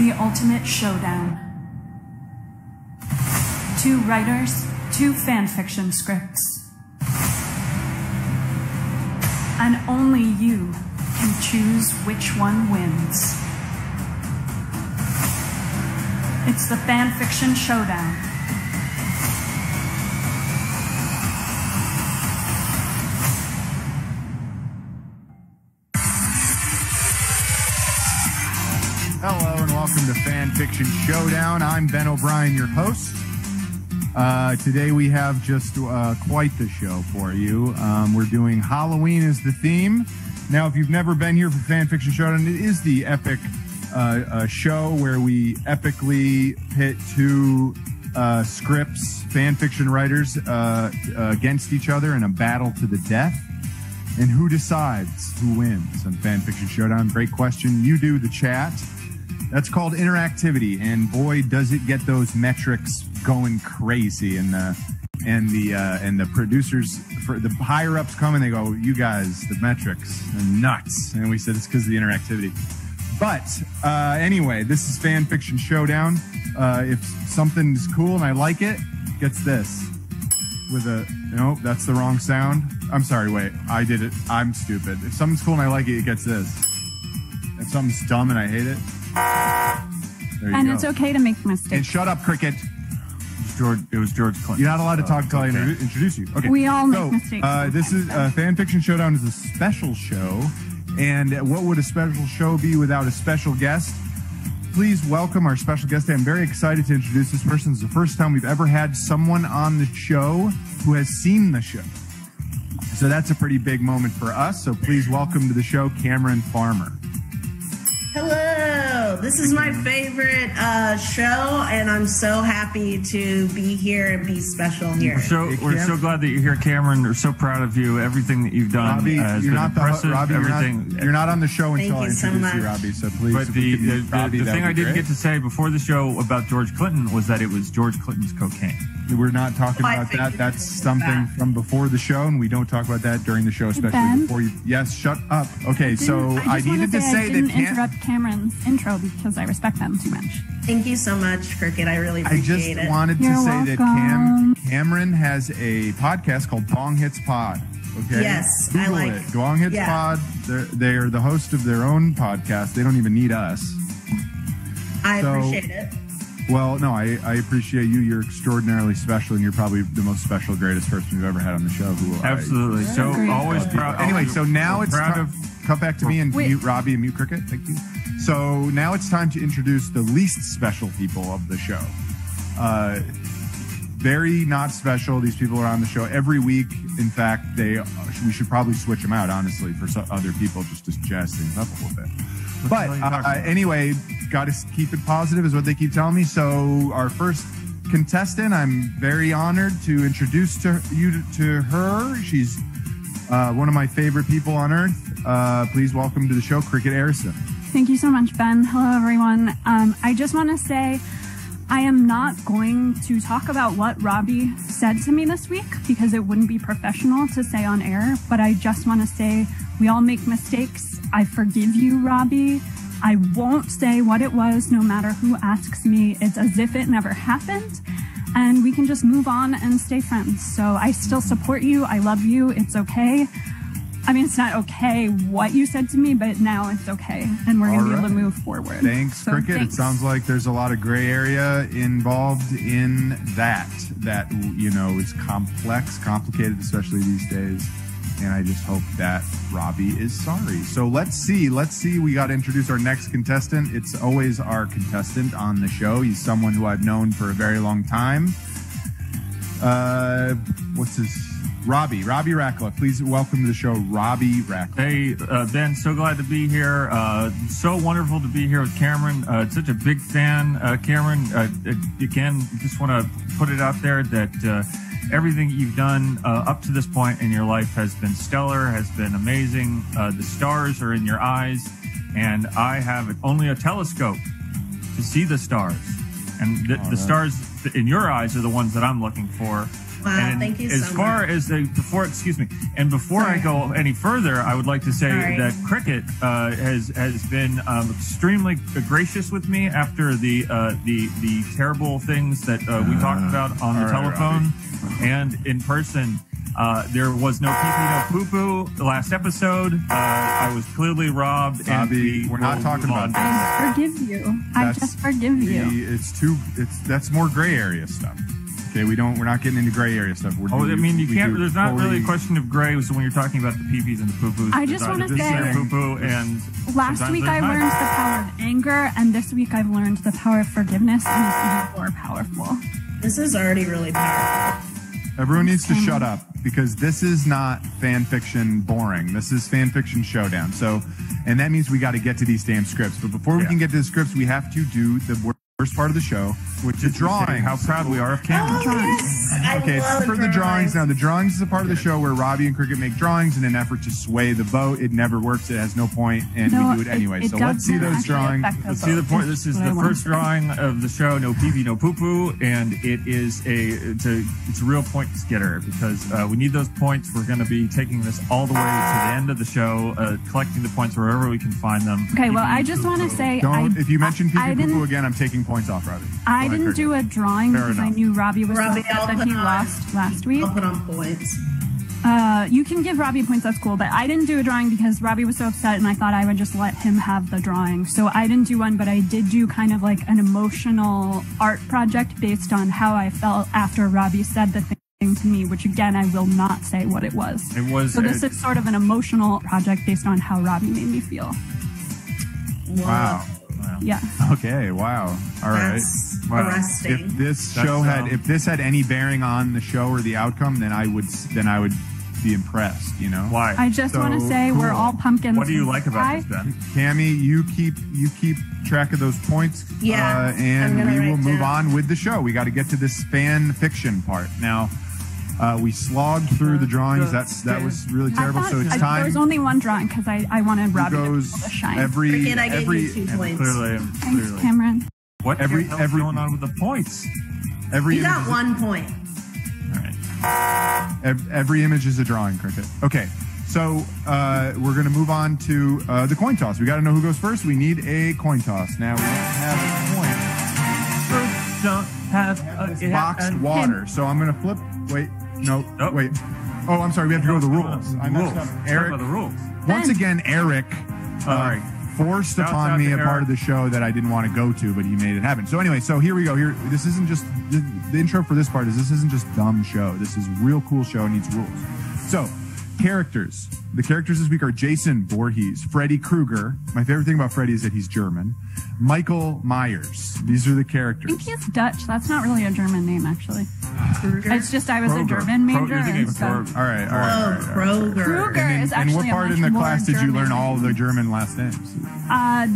The ultimate showdown. 2 writers, 2 fanfiction scripts. And only you can choose which one wins. It's the fanfiction showdown. Hello and welcome to Fanfiction Showdown. I'm Ben O'Brien, your host. Today we have just quite the show for you. We're doing Halloween as the theme. Now, if you've never been here for Fanfiction Showdown, it is the epic show where we epically pit 2 scripts, fanfiction writers, against each other in a battle to the death. And who decides who wins on Fanfiction Showdown? Great question. You do the chat. That's called interactivity, and boy, does it get those metrics going crazy. And the producers, for the higher ups come and they go, "You guys, the metrics are nuts." And we said it's because of the interactivity. But anyway, this is Fanfiction Showdown. If something's cool and I like it, it gets this with a no. That's the wrong sound. I'm sorry. Wait, I did it. I'm stupid. If something's cool and I like it, it gets this. If something's dumb and I hate it. And go. It's okay to make mistakes. And shut up, Cricket. It was George Clinton. You're not allowed to talk until I introduce you. Okay. We all make mistakes. This is Fanfiction Showdown is a special show. And what would a special show be without a special guest? Please welcome our special guest. I'm very excited to introduce this person. It's the first time we've ever had someone on the show who has seen the show. So that's a pretty big moment for us. So please welcome to the show, Camirin Farmer. Hello, this is my favorite show, and I'm so happy to be here and be special here. We're so glad that you're here, Camirin. We're so proud of you. Everything that you've done has been impressive. Robbie, you're not on the show until I introduce you, Robbie. So please. But the thing I didn't get to say before the show about George Clinton was that it was George Clinton's cocaine. We're not talking about that. That's something from before the show, and we don't talk about that during the show, especially before you. Yes, shut up. Okay, so I needed to say that. Interrupt Camirin's intro because I respect them too much. Thank you so much, Cricket. I really appreciate it. I just wanted to say that Camirin has a podcast called Dong Hits Pod. Okay. Yes, Google I like it. Dong Hits Pod. They're the host of their own podcast. They don't even need us. I appreciate it. Well, no, I appreciate you. You're extraordinarily special, and you're probably the most special, greatest person we've ever had on the show. Absolutely. So always proud. Anyway, so now it's proud of. Cut back to me and mute Robbie and mute Cricket. Thank you. So now it's time to introduce the least special people of the show. Very not special. These people are on the show every week. In fact, we should probably switch them out, honestly, for some other people just to jazz things up a little bit. But anyway, got to keep it positive is what they keep telling me. So our first contestant, I'm very honored to introduce to her. She's one of my favorite people on earth. Please welcome to the show, Cricket Harrison. Thank you so much, Ben. Hello, everyone. I just want to say I am not going to talk about what Robby said to me this week because it wouldn't be professional to say on air, but I just want to say we all make mistakes. I forgive you, Robby. I won't say what it was no matter who asks me. It's as if it never happened, and we can just move on and stay friends. So I still support you. I love you. It's okay. I mean, it's not okay what you said to me, but now it's okay, and we're going to be able to move forward. Thanks, Cricket. Thanks. It sounds like there's a lot of gray area involved in that is complex, complicated, especially these days. And I just hope that Robby is sorry. So let's see. We got to introduce our next contestant. It's always our contestant on the show. He's someone who I've known for a very long time. What's his... Robby Ratcliffe. Please welcome to the show, Robby Ratcliffe. Hey, Ben, so glad to be here. So wonderful to be here with Camirin. Such a big fan, Camirin. Again, just want to put it out there that everything you've done up to this point in your life has been stellar, has been amazing. The stars are in your eyes, and I have only a telescope to see the stars. And the stars in your eyes are the ones that I'm looking for. Wow, And thank you as so far much. as before I go any further, I would like to say that Cricket has been extremely gracious with me after the terrible things that we talked about on the telephone and in person. There was no pee-pee, no poo-poo the last episode. I was clearly robbed. Robby, we're not talking about that. I forgive you. I just forgive you. That's more gray area stuff. Okay, we're not getting into gray area stuff. There's not really a question of gray when you're talking about the pee-pees and the poo-poos. I just want to say, poo-poo and last week I learned the power of anger, and this week I've learned the power of forgiveness, and it's even more powerful. This is already really powerful. Everyone needs to shut up, because this is not fan fiction boring. This is fan fiction showdown. And that means we got to get to these damn scripts. But before we can get to the scripts, we have to do the worst part of the show, which is drawing. How proud we are of Camirin. Okay, for the drawings now. The drawings is a part of the show where Robby and Cricket make drawings in an effort to sway the vote. It never works. It has no point, and we do it anyway. So let's see those drawings. Let's see the point. This is the first drawing of the show. No pee-pee, no poo-poo, and it's a real point getter because we need those points. We're going to be taking this all the way to the end of the show, collecting the points wherever we can find them. Okay, well, I just want to say, if you mention pee-pee, poo-poo again, I'm taking points off, Robby. I didn't do a drawing because I knew Robby was so upset that he lost last week. I'll put on points. You can give Robby points, that's cool, but I didn't do a drawing because Robby was so upset and I thought I would just let him have the drawing. So I didn't do one, but I did do kind of like an emotional art project based on how I felt after Robby said the thing to me, which again, I will not say what it was. So this is sort of an emotional project based on how Robby made me feel. Wow. Yeah. Okay. Wow. All right. Arresting. If this show if this had any bearing on the show or the outcome, then I would be impressed. You know why? I just want to say we're all pumpkins. What do you like about this, Ben? Cammy, you keep track of those points. Yeah. And we will move on with the show. We got to get to this fan fiction part now. We slogged through the drawings. That was really terrible. So it's time. There was only one drawing because I wanted Robby to shine. I gave you 2 points. Thanks, Camirin. What every going on with the points? You got 1 point. All right. Every image is a drawing, Cricket. Okay, so we're going to move on to the coin toss. We got to know who goes first. We need a coin toss. Now we don't have a boxed water. So I'm going to flip. Wait. No. Nope. Wait. Oh, I'm sorry. We have to go to the rules. I messed up. Eric. The rules. Once again, Eric forced upon me a part of the show that I didn't want to go to, but he made it happen. So anyway, so here we go. This isn't just the intro for this part. This isn't just dumb show. This is a real cool show and needs rules. So characters. The characters this week are Jason Voorhees, Freddy Krueger. My favorite thing about Freddy is that he's German. Michael Myers. These are the characters. I think he's Dutch. That's not really a German name, actually. It's just I was a German major. All right. Krueger is actually And what part in the class did you learn German all of the German last names?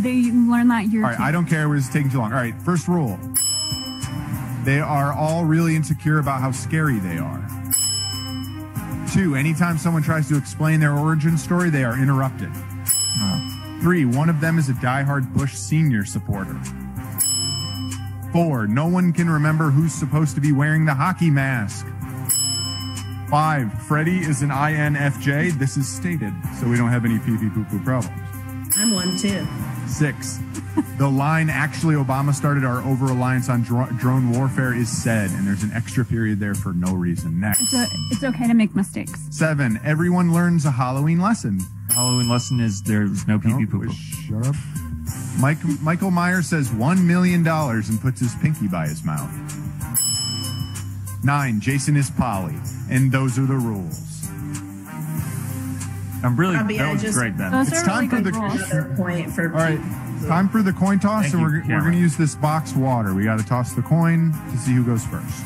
They learned that year. All right, I don't care. It's taking too long. All right, first rule. They are all really insecure about how scary they are. 2, anytime someone tries to explain their origin story, they are interrupted. 3, one of them is a diehard Bush senior supporter. 4, no one can remember who's supposed to be wearing the hockey mask. 5, Freddy is an INFJ. This is stated, so we don't have any pee-pee poo-poo problems. I'm one too. 6, the line "actually Obama started our over-reliance on drone warfare" is said, and there's an extra period there for no reason. Next. It's okay to make mistakes. 7, everyone learns a Halloween lesson. Halloween lesson is there's no pee-pee poo-poo. Shut up. Michael Myers says $1 million and puts his pinky by his mouth. 9, Jason is Polly, and those are the rules. That was great, Ben. Those it's are time really for good the rules. Another point for. All right, time for the coin toss, and we're going to use this boxed water. We got to toss the coin to see who goes first.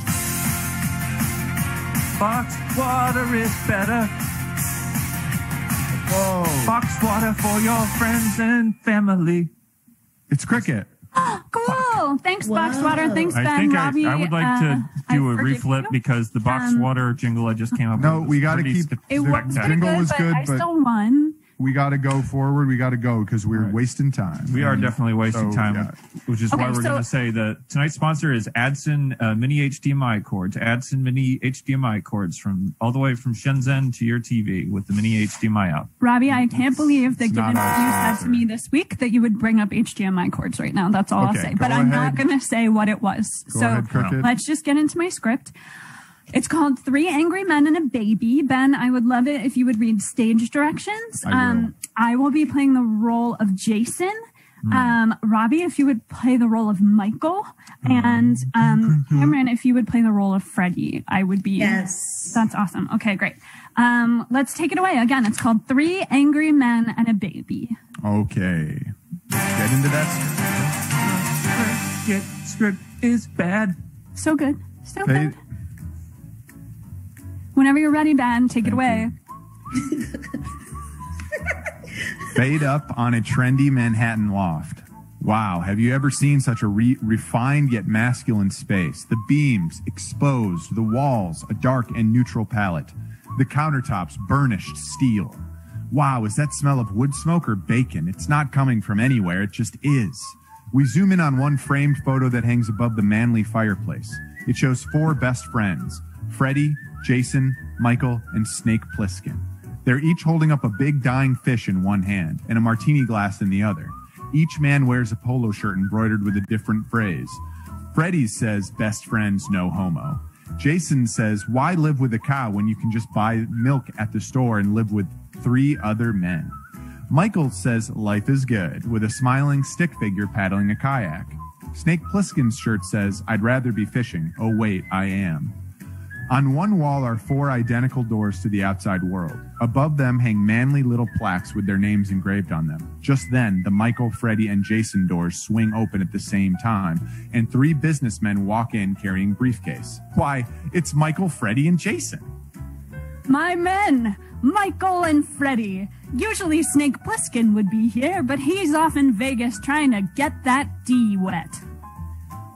Boxed water is better. Whoa! Boxed water for your friends and family. It's Cricket. Cool. Thanks, Boxed Water. Thanks, Ben. I think Robby, I would like to do a reflip because the boxed water jingle I just came up with. No, we got to keep. It was pretty jingle good, was good, I still won. We got to go forward. We got to go because we're wasting time. We are definitely wasting time. Which is Okay, why we're so- going to say that tonight's sponsor is Adson Mini HDMI cords. Adson Mini HDMI cords from all the way from Shenzhen to your TV with the Mini HDMI out. Robbie, I can't believe that It's given not what our you said sponsor. to me this week that you would bring up HDMI cords right now. That's all I'll Okay, say. go But I'm ahead. not going to say what it was. Go so ahead, Crooked. let's just get into my script. It's called 3 Angry Men and a Baby. Ben, I would love it if you would read stage directions. I will be playing the role of Jason. Robby, if you would play the role of Michael. And Camirin, if you would play the role of Freddie, I would be. Yes. That's awesome. Okay, great. Let's take it away. Again, it's called 3 Angry Men and a Baby. Okay. Get into that. Script is bad. So good. So Fade, good. Whenever you're ready, Ben, take it away. fade up on a trendy Manhattan loft. Wow, have you ever seen such a refined yet masculine space? The beams exposed, the walls a dark and neutral palette, the countertops burnished steel. Wow, is that smell of wood smoke or bacon? It's not coming from anywhere, it just is. We zoom in on one framed photo that hangs above the manly fireplace. It shows 4 best friends, Freddie, Jason, Michael, and Snake Plissken. They're each holding up a big dying fish in one hand and a martini glass in the other. Each man wears a polo shirt embroidered with a different phrase. Freddie says, best friends, no homo. Jason says, why live with a cow when you can just buy milk at the store and live with 3 other men? Michael says, life is good, with a smiling stick figure paddling a kayak. Snake Plissken's shirt says, I'd rather be fishing. Oh wait, I am. On one wall are 4 identical doors to the outside world. Above them hang manly little plaques with their names engraved on them. Just then, the Michael, Freddie, and Jason doors swing open at the same time, and 3 businessmen walk in carrying briefcase. Why, it's Michael, Freddie, and Jason. My men, Michael and Freddie. Usually Snake Plissken would be here, but he's off in Vegas trying to get that D wet.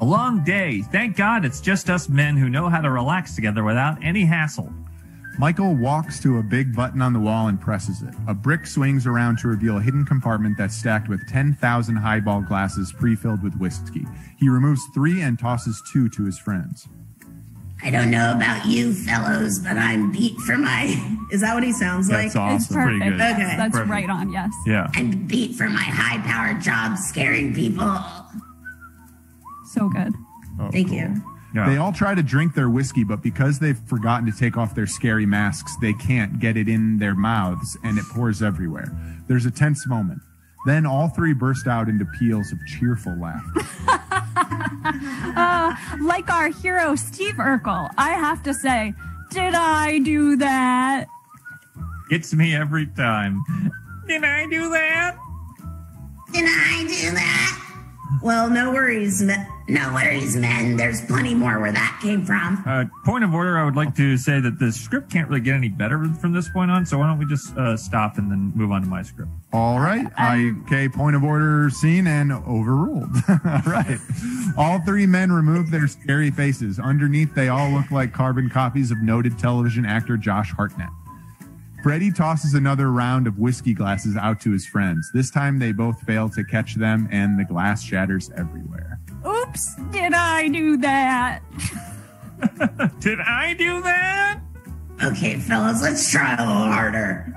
A long day. Thank God it's just us men who know how to relax together without any hassle. Michael walks to a big button on the wall and presses it. A brick swings around to reveal a hidden compartment that's stacked with 10,000 highball glasses pre-filled with whiskey. He removes 3 and tosses 2 to his friends. I don't know about you fellows, but I'm beat for my... Is that what he sounds like? That's awesome. It's perfect. Pretty good. Okay. That's Perfect. right on, yes. Yeah. I'm beat for my high-powered job scaring people. So good. Oh, Thank cool. you. Yeah. They all try to drink their whiskey, but because they've forgotten to take off their scary masks, they can't get it in their mouths, and it pours everywhere. There's a tense moment. Then all 3 burst out into peals of cheerful laughter. Like our hero, Steve Urkel, I have to say, did I do that? It's me every time. Did I do that? Did I do that? Well, no worries, no worries, men. There's plenty more where that came from. Point of order, I would like to say that the script can't really get any better from this point on, so why don't we just stop and then move on to my script? All right. Okay, point of order seen and overruled. All right. All 3 men remove their scary faces. Underneath, they all look like carbon copies of noted television actor Josh Hartnett. Freddie tosses another round of whiskey glasses out to his friends. This time, they both fail to catch them, and the glass shatters everywhere. Oops, did I do that? Did I do that? Okay, fellas, let's try a little harder.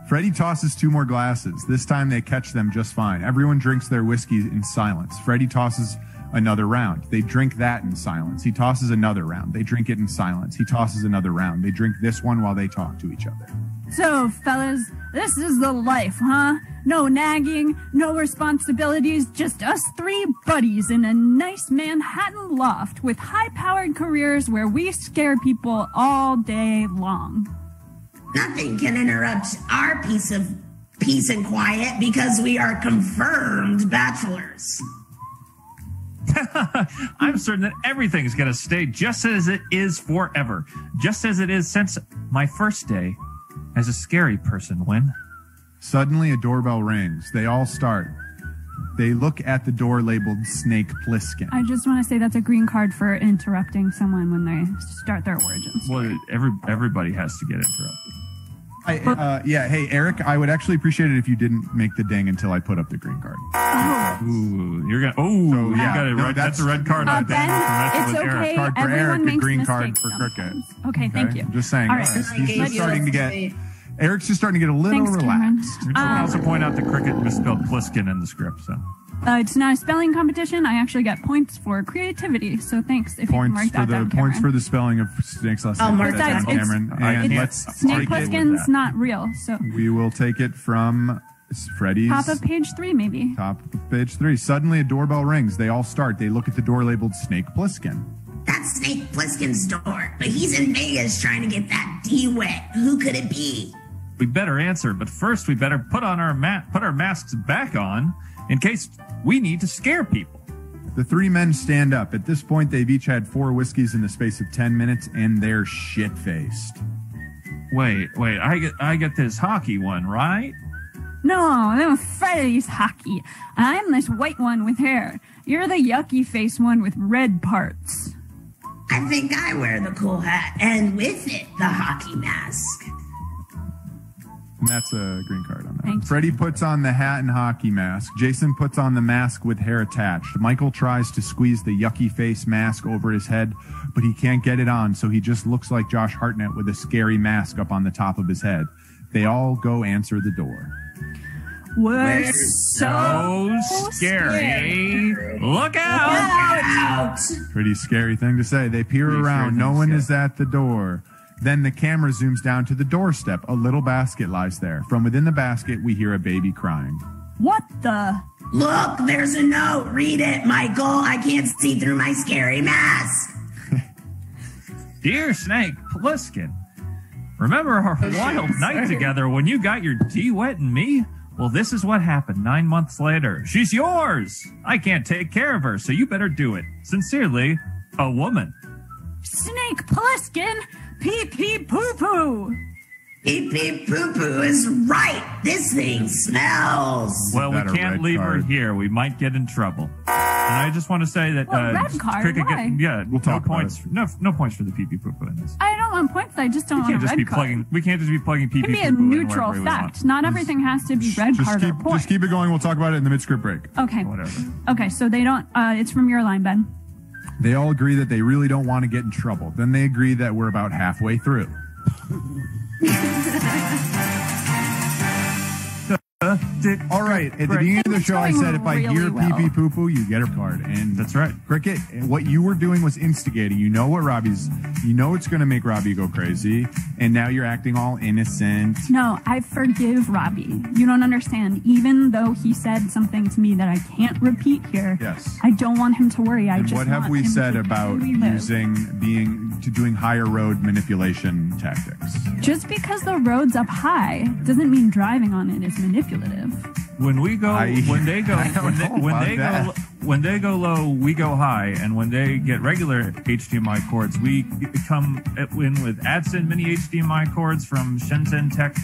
Freddie tosses 2 more glasses. This time, they catch them just fine. Everyone drinks their whiskey in silence. Freddie tosses another round. They drink that in silence. He tosses another round. They drink it in silence. He tosses another round. They drink this one while they talk to each other. So, fellas, this is the life, huh? No nagging, no responsibilities, just us 3 buddies in a nice Manhattan loft with high-powered careers where we scare people all day long. Nothing can interrupt our peace and quiet because we are confirmed bachelors. I'm certain that everything's going to stay just as it is forever. Just as it is since my first day as a scary person, Win. Suddenly, a doorbell rings. They all start. They look at the door labeled Snake Plissken. I just want to say that's a green card for interrupting someone when they start their origins. Well, everybody has to get interrupted. Yeah, hey, Eric, I would actually appreciate it if you didn't make the ding until I put up the green card. Ooh, you're gonna. Oh, So, you yeah, got it. no, Right. That's a red card. Ben, on Ben for messing it's with Eric. okay. Card for Everyone Eric, a makes green card mistakes for Cricket. sometimes. Okay, thank you. Just saying. All right. He's just starting to get. Eric's just starting to get a little Thanks, Cameron. relaxed. We should also point out that Cricket misspelled Pliskin in the script. So It's not a spelling competition. I actually get points for creativity. So thanks if you can mark that down, Points for Cameron. the spelling of Snake's Last I'll Name. mark that down. Cameron. And It's- let's Snake take it. Plissken's not real. So We will take it from Freddy's top of page 3, maybe. top of page 3. Suddenly a doorbell rings. They all start. They look at the door labeled Snake Plissken. That's Snake Plissken's door, but he's in Vegas trying to get that D wet. Who could it be? we better answer. But first, we better put our masks back on in case we need to scare people. The three men stand up. At this point, they've each had 4 whiskeys in the space of 10 minutes, and they're shit-faced. Wait, I get this hockey one, right? No, I'm Freddy's hockey. I'm this white one with hair. You're the yucky face one with red parts. I think I wear the cool hat, and with it, the hockey mask. And that's a green card on that. Thank you. Freddie puts on the hat and hockey mask. Jason puts on the mask with hair attached. Michael tries to squeeze the yucky face mask over his head, but he can't get it on, so he just looks like Josh Hartnett with a scary mask up on the top of his head. They all go answer the door. We're So scary. Look out! Pretty scary thing to say. They peer Pretty around. scary No thing to one say. is at the door. Then the camera zooms down to the doorstep. A little basket lies there. From within the basket, we hear a baby crying. What the? Look, there's a note. Read it, Michael. I can't see through my scary mask. Dear Snake Plissken, remember our wild night together when you got your tea wet and me? Well, this is what happened 9 months later. She's yours. I can't take care of her, so you better do it. Sincerely, a woman. Snake Plissken, pee pee poo poo. Beep beep poo poo is right. This thing smells. Well, we That a can't red leave card? her here. We might get in trouble. And I just want to say that Well, red card? Cricket Why? no talk about points. No points for the pee pee poo poo in this. I don't want points. I just don't We want can't a just red be card. plugging. We can't just be plugging pee It pee can be a poo poo in neutral wherever we want. fact. Not everything has to be red card or point. Just keep it going. We'll talk about it in the mid-script break. Okay. Whatever. Okay, so they don't. It's from your line, Ben. They all agree that they really don't want to get in trouble. Then they agree that we're about halfway through. All right. At the beginning of the It's show, I going said if I really hear well. pee pee poo poo, you get a card. And That's right. Cricket, what you were doing was instigating. You know what Robbie's. You know it's going to make Robbie go crazy, and now you're acting all innocent. No, I forgive Robby. You don't understand. Even though he said something to me that I can't repeat here, Yes. I don't want him to worry. I And just what have want we him said to about truly live. doing higher road manipulation tactics? Just because the road's up high doesn't mean driving on it is manipulative. When we go, when they go, I don't when they, know when about they that. go, when they go low, we go high, and when they get regular HDMI cords, we come in with AdSense mini HDMI cords from Shenzhen Tech.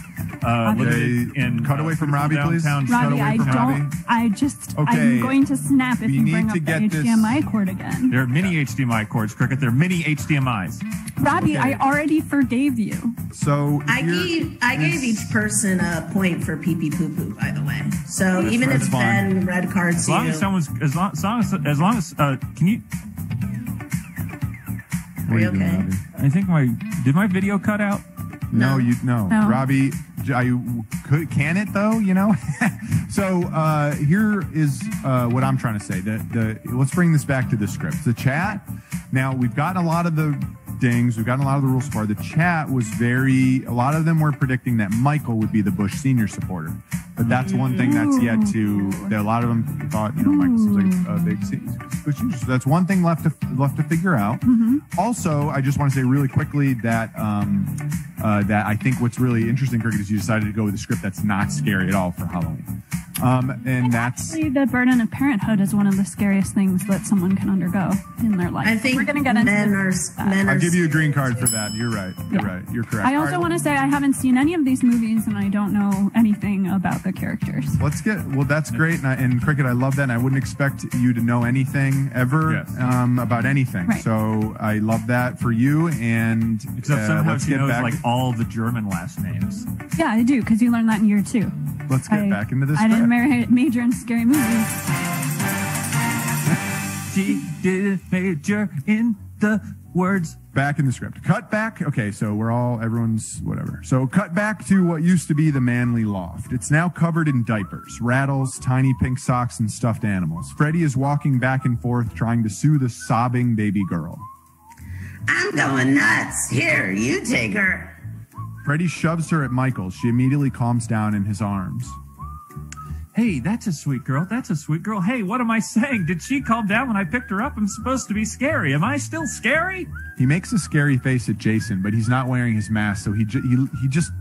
Limited in cut away from Robbie, please. downtown Shut Robbie, away I from don't. Robbie. I'm Okay, going to snap if we you need bring to up the get this- HDMI cord again. They're mini HDMI cords, Cricket. They're mini HDMIs. Robbie, Okay. I already forgave you. So I here gave is- each person a point for pee pee poo poo. By the way, so even That's if fine. Ben red cards As long you, as someone's, as long as, can you? What are you doing, okay? Robbie? I think did my video cut out? No, No. Robbie, can it though? You know. So here is what I'm trying to say. Let's bring this back to the script. The chat. Now we've gotten a lot of the dings. We've gotten a lot of the rules far. The chat was a lot of them were predicting that Michael would be the Bush senior supporter. But that's one thing that's yet to. A lot of them thought, Michael seems like a big Bush senior. So that's one thing left to figure out. Also, I just want to say really quickly that that I think what's really interesting, Cricket, is you decided to go with a script that's not scary at all for Halloween. And that's Actually, the burden of parenthood is one of the scariest things that someone can undergo in their life. I think we're going to get into men this. are men are. I'll give you a green card for that. You're right. You're right. You're correct. I also want to say I haven't seen any of these movies and I don't know anything about the characters. That's great. And Cricket, I love that. And I wouldn't expect you to know anything ever Yes. about anything. Right. So I love that for you. And Except somehow let's she get knows back. like all the German last names. Yeah, I do, because you learned that in year 2. Let's get back into this. I didn't major in scary movies. She didn't major in the words. Back in the script. Cut back. Okay, so everyone's whatever. So cut back to what used to be the manly loft. It's now covered in diapers, rattles, tiny pink socks, and stuffed animals. Freddy is walking back and forth trying to soothe a sobbing baby girl. I'm going nuts. Here, you take her. Freddy shoves her at Michael. She immediately calms down in his arms. Hey, that's a sweet girl. That's a sweet girl. Hey, what am I saying? Did she calm down when I picked her up? I'm supposed to be scary. Am I still scary? He makes a scary face at Jason, but he's not wearing his mask, so he just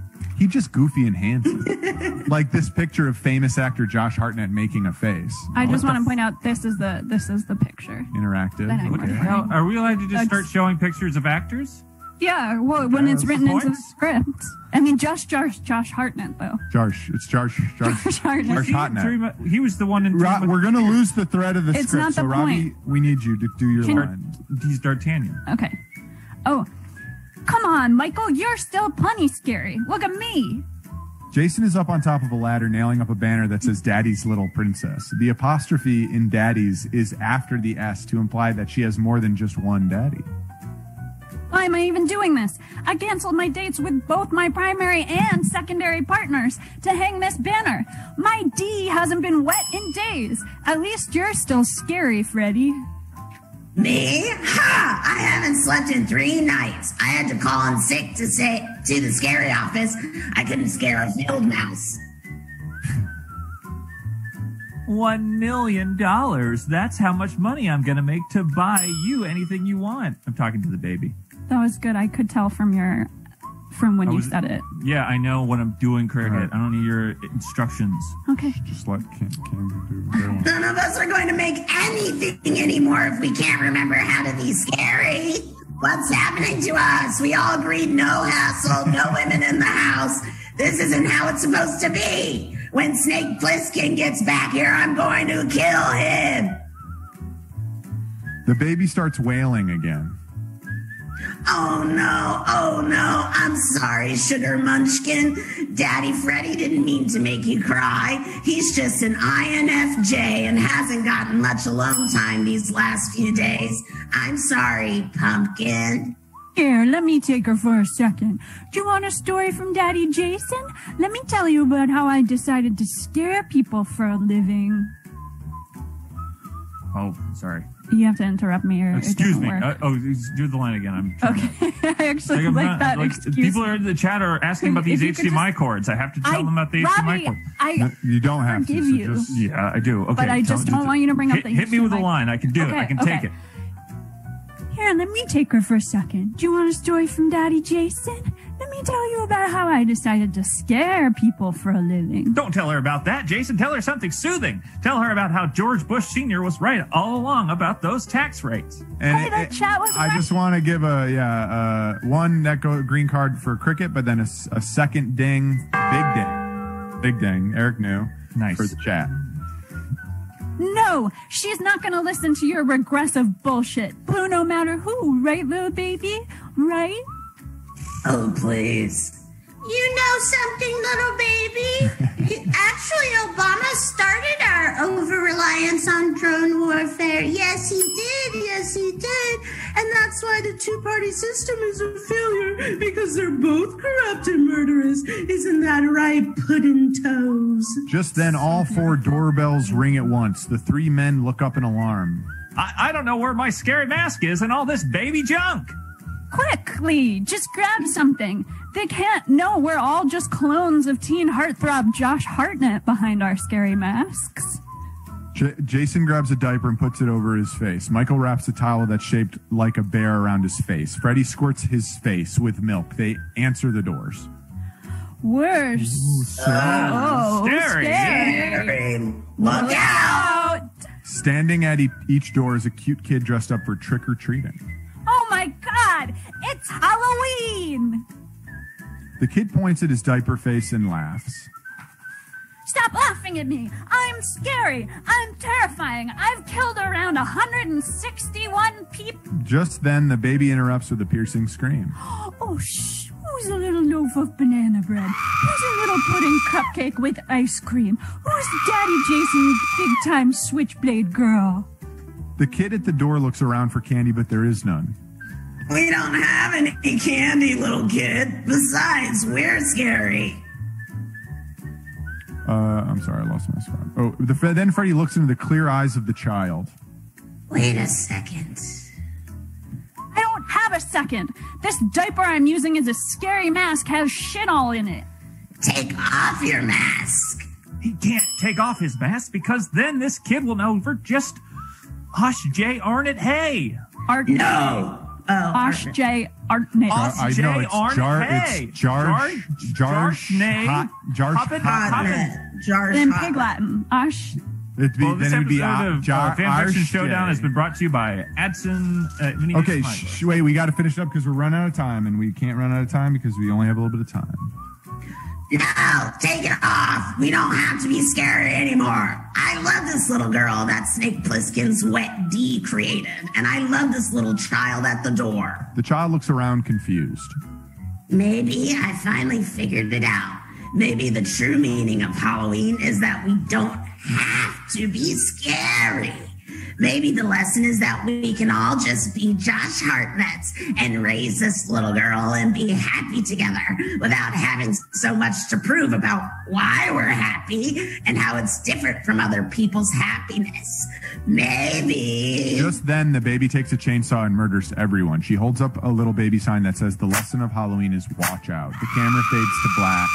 goofy and handsome. Like this picture of famous actor Josh Hartnett making a face. I just want to point out this is the picture. Interactive. That I'm Okay. wearing. Now, are we allowed to just start showing pictures of actors? Yeah, well, when it's written into the points. script. I mean, Josh Hartnett, though. It's Josh Hartnett. Hartnett. He was the one in... We're going to lose the thread of the It's script, not the so Robby, point. we need you to do your line. He's D'Artagnan. Okay. Oh, come on, Michael, you're still plenty scary. Look at me. Jason is up on top of a ladder, nailing up a banner that says Daddy's Little Princess. The apostrophe in Daddy's is after the S to imply that she has more than just one daddy. Why am I even doing this? I canceled my dates with both my primary and secondary partners to hang this banner. My D hasn't been wet in days. At least you're still scary, Freddy. Me? Ha! I haven't slept in 3 nights. I had to call in sick to the scary office. I couldn't scare a field mouse. $1 million. That's how much money I'm going to make to buy you anything you want. I'm talking to the baby. That was good. I could tell from when you said it. Yeah, I know what I'm doing, Cricket. I don't need your instructions. Okay. Just let Kim do their one. None of us are going to make anything anymore if we can't remember how to be scary. What's happening to us? We all agreed no hassle, no women in the house. This isn't how it's supposed to be. When Snake Plissken gets back here, I'm going to kill him. The baby starts wailing again. Oh no, I'm sorry, Sugar Munchkin. Daddy Freddy didn't mean to make you cry. He's just an INFJ and hasn't gotten much alone time these last few days. I'm sorry, Pumpkin. Here, let me take her for a second. Do you want a story from Daddy Jason? Let me tell you about how I decided to scare people for a living. Oh, sorry. You have to interrupt me or Excuse it me. doesn't work. Do the line again. Okay. I actually I'm like not- that like, excuse. people in the chat are asking about these If you could HDMI just- cords. I have to tell them about the HDMI Robbie, cords. I You don't have to. forgive So you. just, Yeah, I do. Okay, But I just don't want you to bring up the hit me with a HDMI. line. I can do it. I can take it. Here, let me take her for a second. Do you want a story from Daddy Jason? Let me tell you about how I decided to scare people for a living. Don't tell her about that, Jason. Tell her something soothing. Tell her about how George Bush Sr. was right all along about those tax rates. and Hey, that chat was I right. just want to give one green card for Cricket, but then a second ding, big ding. Eric knew. Nice. For the chat. No, she's not gonna listen to your regressive bullshit. Blue no matter who, right, little baby? Right? Oh, please. You know something, little baby? Actually, Obama started our over-reliance on drone warfare. Yes, he did. Yes, he did. And that's why the two-party system is a failure, because they're both corrupt and murderous. Isn't that right, Puddin' Toes? Just then, all 4 doorbells ring at once. The 3 men look up in alarm. I don't know where my scary mask is and all this baby junk. Quickly, just grab something. They can't know we're all just clones of teen heartthrob Josh Hartnett behind our scary masks. Jason grabs a diaper and puts it over his face. Michael wraps a towel that's shaped like a bear around his face. Freddy squirts his face with milk. They answer the doors. Worse. Scary. Scary. Look out! Standing at each door is a cute kid dressed up for trick-or-treating. Oh my god! It's Halloween! The kid points at his diaper face and laughs. Stop laughing at me! I'm scary! I'm terrifying! I've killed around 161 people! Just then, the baby interrupts with a piercing scream. Oh, shh! Who's a little low loaf of banana bread? Who's a little pudding cupcake with ice cream? Who's Daddy Jason's big-time switchblade girl? The kid at the door looks around for candy, but there is none. We don't have any candy, little kid. Besides, we're scary. I'm sorry, I lost my spot. Oh, then Freddy looks into the clear eyes of the child. Wait a second. I don't have a second. This diaper I'm using is a scary mask, has shit all in it. Take off your mask. He can't take off his mask because then this kid will know we're just Osh J. Arnett Hay. No. Oh, Osh J. Arnett. I know it's In Pig Latin. Osh. Then it'd be Fan Fiction Showdown has been brought to you by Adson. Okay, wait, we got to finish up because we're running out of time, and we can't run out of time because we only have a little bit of time. No, take it off. We don't have to be scary anymore. I love this little girl that Snake Plissken's Wet D created, and I love this little child at the door. The child looks around confused. Maybe I finally figured it out. Maybe the true meaning of Halloween is that we don't have to be scary. Maybe the lesson is that we can all just be Josh Hartnetts and raise this little girl and be happy together without having so much to prove about why we're happy and how it's different from other people's happiness. Maybe. Just then, the baby takes a chainsaw and murders everyone. She holds up a little baby sign that says the lesson of Halloween is watch out. The camera fades to black.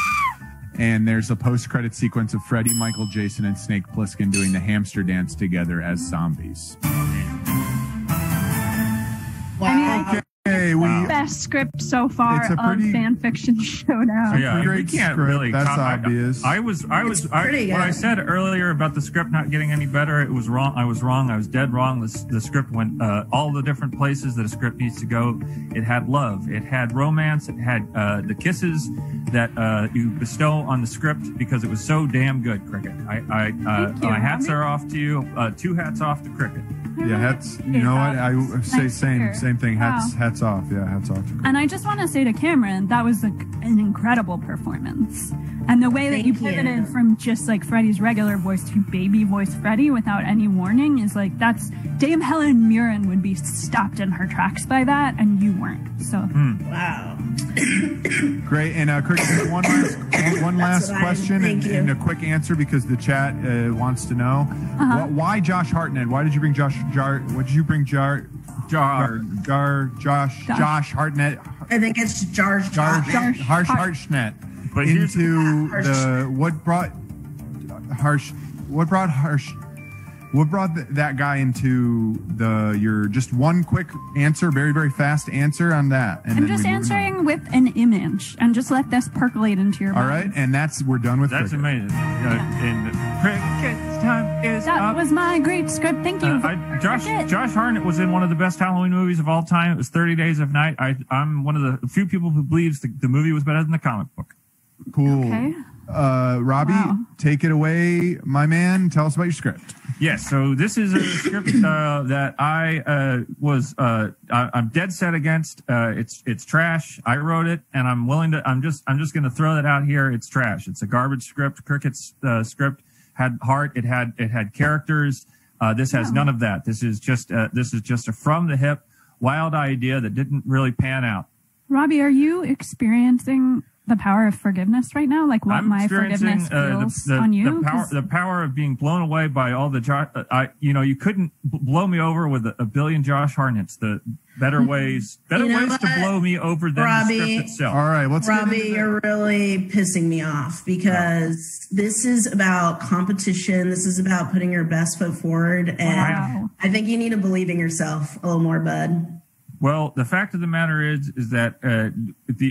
And there's a post-credit sequence of Freddy, Michael, Jason, and Snake Plissken doing the hamster dance together as zombies. Wow. Okay, best script so far of Fan Fiction Showdown. Yeah, great we can't script. really. That's obvious. What I said earlier about the script not getting any better, it was wrong. I was wrong. I was dead wrong. The script went all the different places that a script needs to go. It had love. It had romance. It had the kisses that you bestow on the script because it was so damn good, Cricket. My hats are off to you. 2 hats off to Cricket. Yeah, hats. You know what? I say same thing. Hats off. Yeah, hats off. And I just want to say to Camirin, that was an incredible performance. And the way that you pivoted from just like Freddy's regular voice to baby voice Freddy without any warning is like, that's Dame Helen Mirren would be stopped in her tracks by that, and you weren't. So Wow. Great. And Cricket, one last question and a quick answer because the chat wants to know why Josh Hartnett? Why did you bring Josh Hartnett? I think it's Hartnett. But into the what brought that guy into your just one quick answer, very, very fast answer on that. And I'm just answering with an image and just let this percolate into your mind. All right, and we're done with That's Cricket. amazing. And Cricket's time is that up. was my great script. Thank you. Josh Hartnett was in one of the best Halloween movies of all time. It was 30 Days of Night. I'm one of the few people who believes the movie was better than the comic book. Cool. Okay. Robby, take it away, my man. Tell us about your script. Yes, so this is a script that I'm dead set against. It's trash. I wrote it, and I'm just going to throw that out here. It's trash. It's a garbage script. Cricket's script had heart. It had characters. This has none of that. This is just a from the hip wild idea that didn't really pan out. Robby, are you experiencing the power of forgiveness right now? Like what I'm my forgiveness feels on you? The power of being blown away by all the you couldn't blow me over with a billion Josh Hartnetts. The better ways to blow me over than Robby, the script itself. All right, Robby, you're really pissing me off because this is about competition. This is about putting your best foot forward, and I think you need to believe in yourself a little more, bud. Well, the fact of the matter is that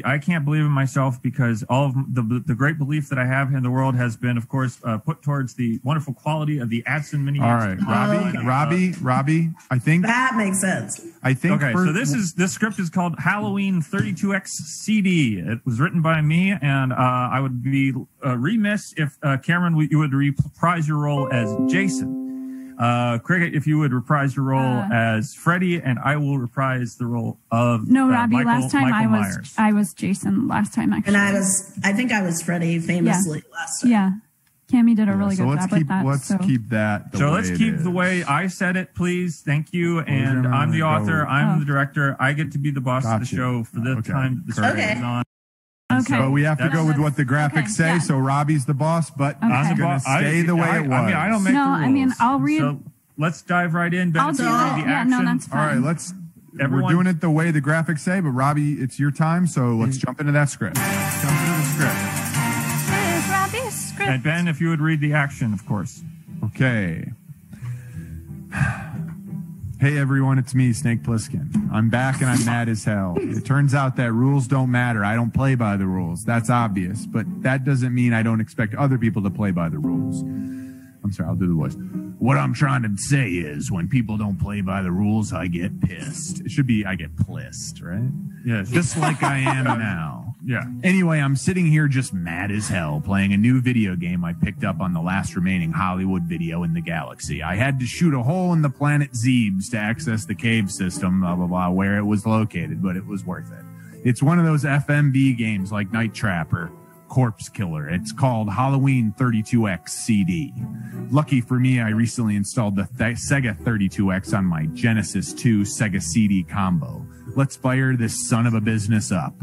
I can't believe in myself because all of the great belief that I have in the world has been, of course, put towards the wonderful quality of the Adson mini. All right, Robby, I think that makes sense. I think. Okay, so this script is called Halloween 32X CD. It was written by me, and I would be remiss if Camirin, you would reprise your role as Jason. Cricket, if you would reprise your role as Freddy, and I will reprise the role of Robbie. Last time Myers. I was Jason. Last time actually, and I think I was Freddy famously last time. Yeah, Cammy did a really good job with that. Let's keep that. Let's keep the way I said it, please. Thank you. And I'm the author. I'm the director. I get to be the boss of the show for the time the story is on. Okay. But we have to go with what the graphics say. So Robbie's the boss, but it's going to stay the way it was. I mean, I don't make the rules. I mean, I'll read. So let's dive right in. Ben, I'll do it. Yeah, no, that's fine. All right, we're doing it the way the graphics say, but Robbie, it's your time, so let's jump into that script. Jump into the script. Here's Robbie's script. And Ben, if you would read the action, of course. Okay. Hey everyone, it's me, Snake Plissken. I'm back and I'm mad as hell. It turns out that rules don't matter. I don't play by the rules. That's obvious. But that doesn't mean I don't expect other people to play by the rules. I'm sorry, I'll do the voice. What I'm trying to say is when people don't play by the rules, I get pissed. It should be I get plissed, right? Yes. Just like I am now. Yeah. Anyway, I'm sitting here just mad as hell playing a new video game I picked up on the last remaining Hollywood video in the galaxy. I had to shoot a hole in the planet Zebes to access the cave system, blah, blah, blah, where it was located, but it was worth it. It's one of those FMV games like Night Trap or Corpse Killer. It's called Halloween 32X CD. Lucky for me, I recently installed the Sega 32X on my Genesis 2 Sega CD combo. Let's fire this son of a business up.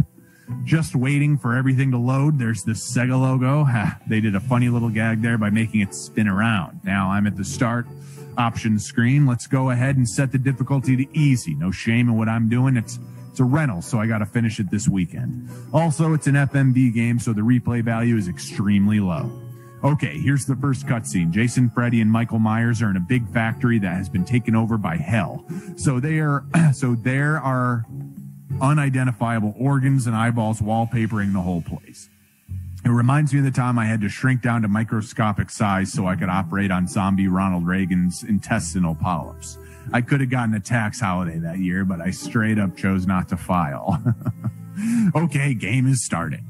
Just waiting for everything to load, there's this Sega logo. They did a funny little gag there by making it spin around. Now I'm at the start options screen. Let's go ahead and set the difficulty to easy. No shame in what I'm doing. It's a rental, so I got to finish it this weekend. Also, it's an FMV game, so the replay value is extremely low. Okay, here's the first cutscene. Jason, Freddy, and Michael Myers are in a big factory that has been taken over by hell. So there are unidentifiable organs and eyeballs wallpapering the whole place. It reminds me of the time I had to shrink down to microscopic size so I could operate on zombie Ronald Reagan's intestinal polyps. I could have gotten a tax holiday that year, but I straight up chose not to file. Okay, game is starting.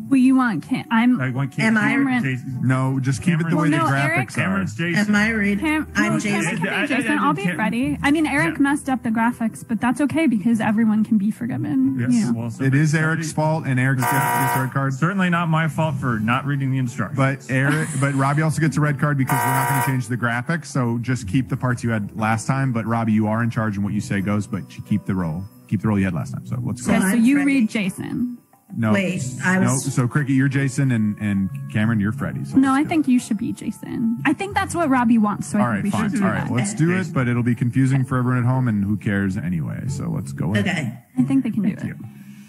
Well, you want Am I? No, just keep it the way the graphics are. Jason. Am I reading? I'm Jason. Jason. I'll be Freddy. I mean, Eric messed up the graphics, but that's okay because everyone can be forgiven. Yes. You know. Well, so it is Eric's fault, and Eric gets a red card. Certainly not my fault for not reading the instructions. But Robbie also gets a red card because we're not going to change the graphics. So just keep the parts you had last time. But Robbie, you are in charge, and what you say goes. But you keep the role. Keep the role you had last time. So let's go. Okay, so you Freddy. read Jason. No, Wait, I was. No, so Cricket, you're Jason, and Camirin, you're Freddy. So No, I think you should be Jason. I think that's what Robbie wants. So I think we fine. should do All that. right, let's do it, but it'll be confusing for everyone at home, and who cares anyway? So let's go in. Okay. I think they can do it.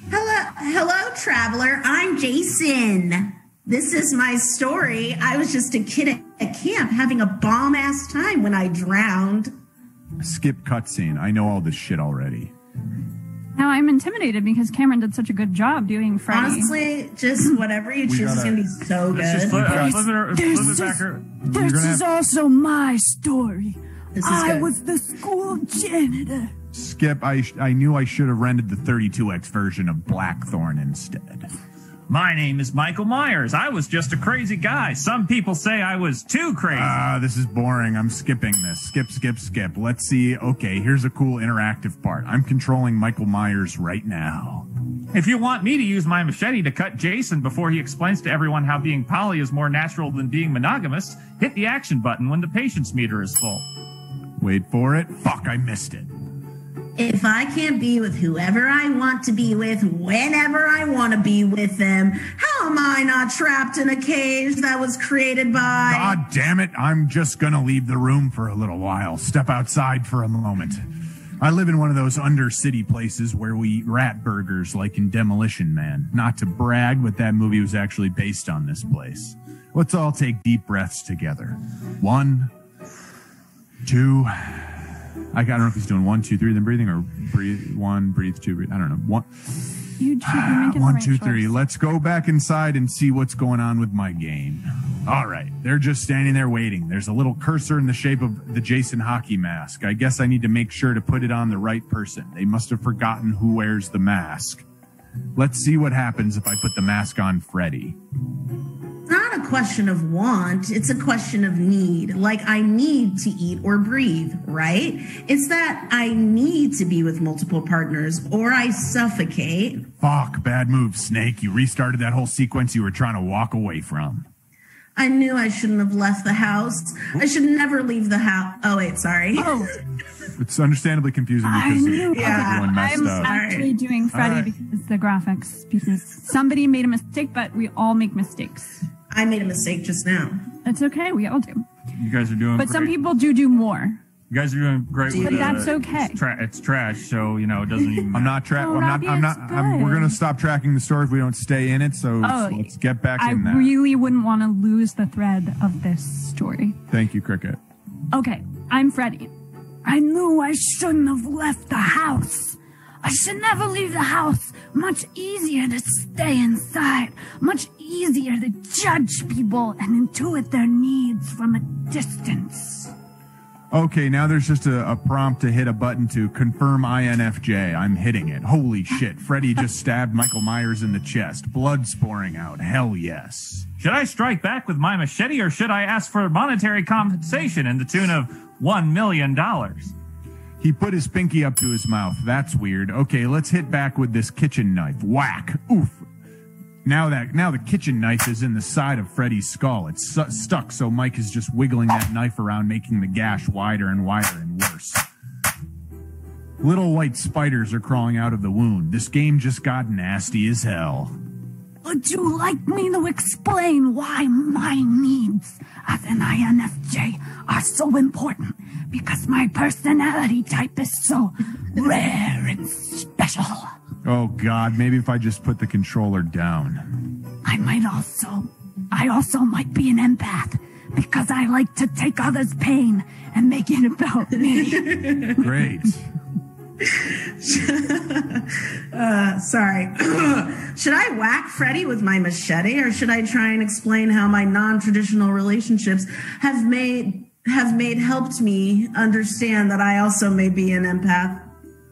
Hello, traveler. I'm Jason. This is my story. I was just a kid at camp having a bomb-ass time when I drowned. Skip cutscene. I know all this shit already. Now I'm intimidated because Camirin did such a good job doing Freddy. Honestly, just whatever you choose is going to be so good. This is also my story. I was the school janitor. Skip, I knew I should have rented the 32X version of Blackthorn instead. My name is Michael Myers. I was just a crazy guy. Some people say I was too crazy. This is boring. I'm skipping this. Skip. Let's see. Okay, here's a cool interactive part. I'm controlling Michael Myers right now. If you want me to use my machete to cut Jason before he explains to everyone how being poly is more natural than being monogamous, hit the action button when the patience meter is full. Wait for it. Fuck, I missed it. If I can't be with whoever I want to be with, whenever I want to be with them, how am I not trapped in a cage that was created by... God damn it, I'm just gonna leave the room for a little while. Step outside for a moment. I live in one of those undercity places where we eat rat burgers like in Demolition Man. Not to brag, but that movie was actually based on this place. Let's all take deep breaths together. 1, 2... I don't know if he's doing 1, 2, 3, then breathing, or breathe 1, breathe 2, breathe. I don't know. 1, you're making 1, the right 2, 3. choice. Let's go back inside and see what's going on with my game. All right. They're just standing there waiting. There's a little cursor in the shape of the Jason hockey mask. I guess I need to make sure to put it on the right person. They must have forgotten who wears the mask. Let's see what happens if I put the mask on Freddy. not a question of want. It's a question of need. Like, I need to eat or breathe, right? It's that I need to be with multiple partners or I suffocate. Fuck, bad move, Snake. You restarted that whole sequence you were trying to walk away from. I knew I shouldn't have left the house. I should never leave the house. Oh, wait, sorry. Oh, It's understandably confusing because everyone messed I'm up. actually doing Freddie because the graphics, because somebody made a mistake, but we all make mistakes. I made a mistake just now. It's okay. We all do. You guys are doing But great. some people do more. You guys are doing great with But that's okay. It's trash, so you know it doesn't even. I'm not tracking. Oh, Robbie, I'm not. it's we're good. gonna stop tracking the story if we don't stay in it. So Oh, let's get back I in that. really wouldn't want to lose the thread of this story. Thank you, Cricket. Okay, I'm Freddie. I knew I shouldn't have left the house. I should never leave the house. Much easier to stay inside. Much easier to judge people and intuit their needs from a distance. Okay, now there's just a prompt to hit a button to confirm INFJ. I'm hitting it. Holy shit. Freddy just stabbed Michael Myers in the chest. Blood's pouring out. Hell yes. Should I strike back with my machete, or should I ask for monetary compensation in the tune of $1 million? He put his pinky up to his mouth. That's weird. Okay, let's hit back with this kitchen knife. Whack. Oof. Now the kitchen knife is in the side of Freddy's skull. It's stuck, so Mike is just wiggling that knife around, making the gash wider and wider and worse. Little white spiders are crawling out of the wound. This game just got nasty as hell. Would you like me to explain why my needs as an INFJ are so important? Because my personality type is so rare and special. Oh God, maybe if I just put the controller down. I also might be an empath because I like to take others' pain and make it about me. Great. Sorry. Should I whack Freddy with my machete, or should I try and explain how my non-traditional relationships have helped me understand that I also may be an empath?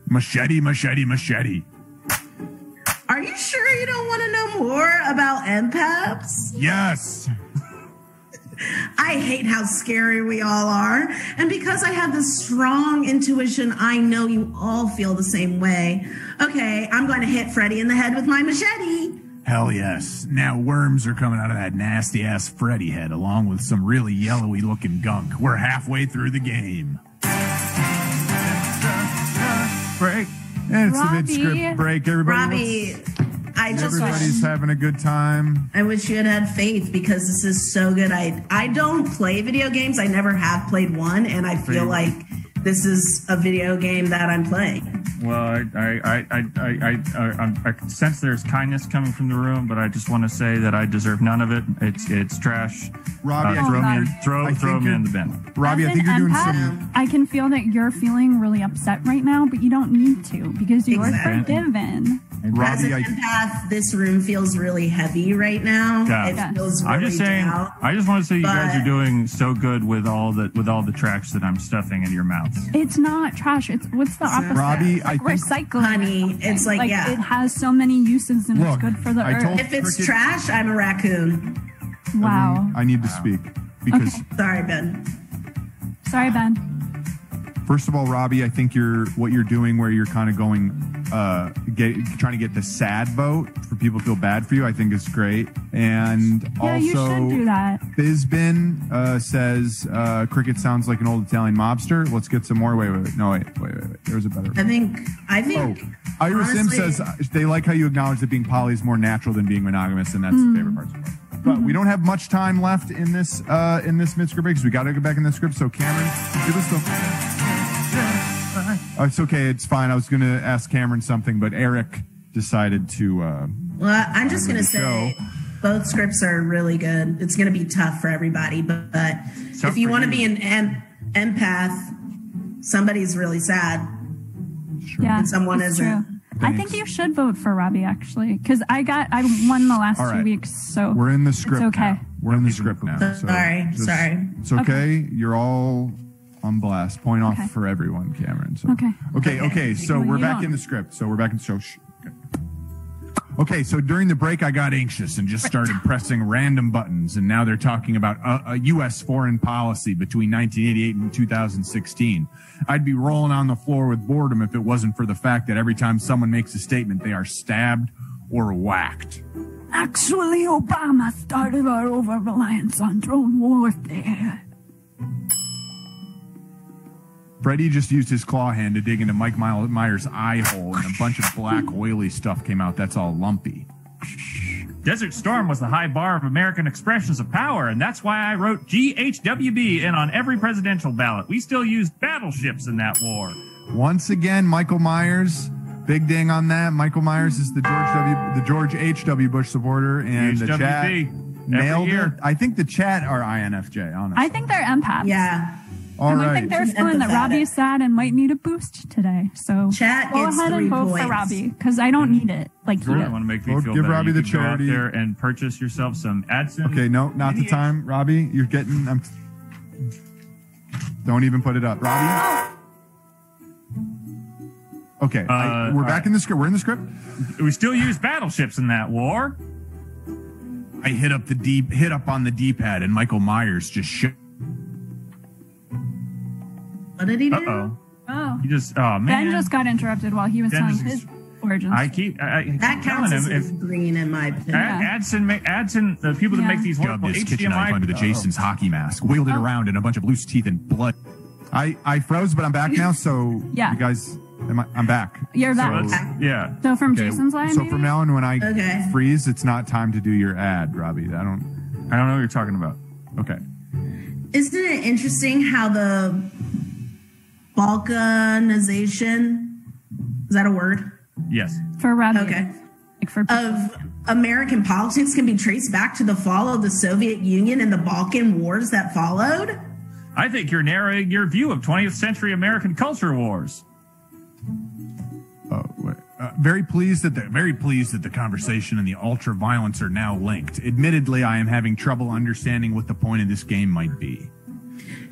Machete, machete, machete. Are you sure you don't want to know more about empaths? Yes. I hate how scary we all are. And because I have this strong intuition, I know you all feel the same way. Okay, I'm going to hit Freddy in the head with my machete. Hell yes. Now worms are coming out of that nasty ass Freddy head along with some really yellowy looking gunk. We're halfway through the game. Break. And it's the Robby. mid-script break. Everybody, Robby, I just everybody's having a good time. I wish you had faith because this is so good. I don't play video games. I never have played one, and I feel like this is a video game that I'm playing. Well, I sense there's kindness coming from the room, but I just want to say that I deserve none of it. It's trash. Robbie, Throw me in the bin. Robbie, I think you're doing some. I can feel that you're feeling really upset right now, but you don't need to because you Exactly. are forgiven. As Robbie, an empath, this room feels really heavy right now. Yeah. It feels really I'm just saying. down. I just want to say you guys but- are doing so good with all the trash that I'm stuffing in your mouths. It's not trash. It's what's the opposite? Robbie, I think- recycling. Honey, or something. it's like, yeah. it has so many uses and Look, it's good for the I earth. told- If it's Cricket- trash, I'm a raccoon. Wow. I need to speak because, Sorry, Ben. Sorry, Ben. first of all, Robbie, I think what you're doing where you're kind of going, trying to get the sad vote for people to feel bad for you, I think is great. And Yeah, you also, should do that. Bizbin says, Cricket sounds like an old Italian mobster. Let's get some more. Wait. No, wait. There was a better I think. Oh, Ira Sim honestly- says they like how you acknowledge that being poly is more natural than being monogamous, and that's the favorite part. But we don't have much time left in this mid-script break because we got to get back in the script. So Cameron, give us the. Oh, it's okay. It's fine. I was going to ask Cameron something, but Eric decided to. Well, I'm just going to the say both scripts are really good. It's going to be tough for everybody, but if you want to be an empath, somebody's really sad. Sure. Yeah, And someone it's isn't. true. I think you should vote for Robbie actually, because I won the last All right. 2 weeks, so We're in the script. It's okay. Now. We're in the script now. So Sorry. It's okay. You're all on blast. Point off Okay. for everyone, Cameron. So. Okay. Okay. So Well, we're you back don't. in the script. So we're back in the show. Okay. Okay, so during the break, I got anxious and just started pressing random buttons, and now they're talking about a U.S. foreign policy between 1988 and 2016. I'd be rolling on the floor with boredom if it wasn't for the fact that every time someone makes a statement, they are stabbed or whacked. Actually, Obama started our over-reliance on drone warfare. Freddie just used his claw hand to dig into Mike Myers' eye hole, and a bunch of black, oily stuff came out. That's all lumpy. Desert Storm was the high bar of American expressions of power, and that's why I wrote GHWB in on every presidential ballot. We still used battleships in that war. Once again, Michael Myers, big ding on that. Michael Myers is the George H.W. Bush supporter, and the chat nailed it. I think the chat are INFJ, honestly. I think they're empaths. Yeah. All right. I think they're feeling that Robbie's sad and might need a boost today. So chat go gets ahead and 3 vote points. for Robbie, because I don't need it. Like You really want to make me feel Give better. Robbie You the can go out charity. there and purchase yourself some AdSense. Okay, no, not the time, Robbie. You're getting. Don't even put it up, Robbie. Okay, we're back in the script. We're in the script. We still use battleships in that war. I hit up on the D-pad, and Michael Myers just What did he do? Uh-oh. Oh. You just, oh, man. Ben just got interrupted while he was telling his origins. I keep That telling counts him as green in my opinion. Adson, the people that make these shoved wonderful his kitchen knife HDMI under the Jason's hockey mask, wheeled it around in a bunch of loose teeth and blood. I froze, but I'm back now. So Yeah. you guys, I'm back. You're So back. let's- yeah. So from Okay, Jason's line, So maybe? from now on, when I Okay. freeze, it's not time to do your ad, Robbie. I don't know what you're talking about. Okay. Isn't it interesting how the balkanization, is that a word? Yes. For Robbie. Okay. Like for Of American politics can be traced back to the fall of the Soviet Union and the Balkan wars that followed? I think you're narrowing your view of 20th century American culture wars. Very pleased that the conversation and the ultra violence are now linked. Admittedly, I am having trouble understanding what the point of this game might be.